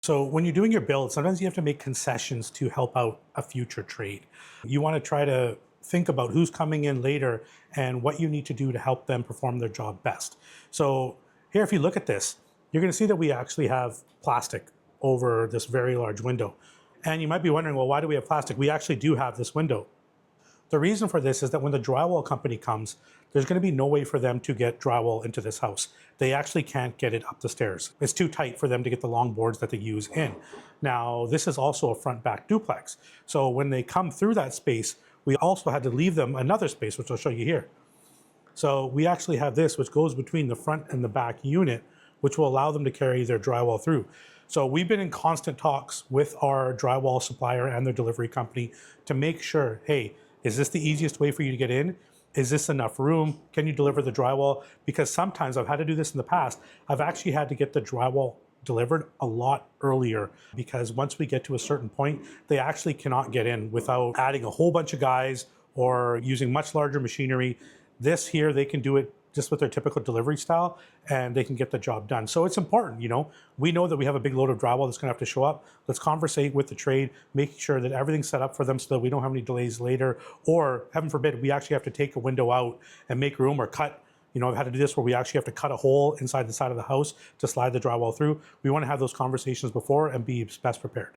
So when you're doing your build, sometimes you have to make concessions to help out a future trade. You want to try to think about who's coming in later and what you need to do to help them perform their job best. So here, if you look at this, you're going to see that we actually have plastic over this very large window. And you might be wondering, well, why do we have plastic? We actually do have this window. The reason for this is that when the drywall company comes, there's going to be no way for them to get drywall into this house. They actually can't get it up the stairs. It's too tight for them to get the long boards that they use in. Now, this is also a front-back duplex. So when they come through that space, we also had to leave them another space, which I'll show you here. So we actually have this, which goes between the front and the back unit, which will allow them to carry their drywall through. So we've been in constant talks with our drywall supplier and their delivery company to make sure, hey, is this the easiest way for you to get in? Is this enough room? Can you deliver the drywall? Because sometimes I've had to do this in the past. I've actually had to get the drywall delivered a lot earlier because once we get to a certain point, they actually cannot get in without adding a whole bunch of guys or using much larger machinery. This here, they can do it just with their typical delivery style and they can get the job done. So it's important, we know that we have a big load of drywall that's gonna have to show up. Let's conversate with the trade, making sure that everything's set up for them so that we don't have any delays later, or heaven forbid, we actually have to take a window out and make room or cut. I've had to do this where we actually have to cut a hole inside the side of the house to slide the drywall through. We wanna have those conversations before and be best prepared.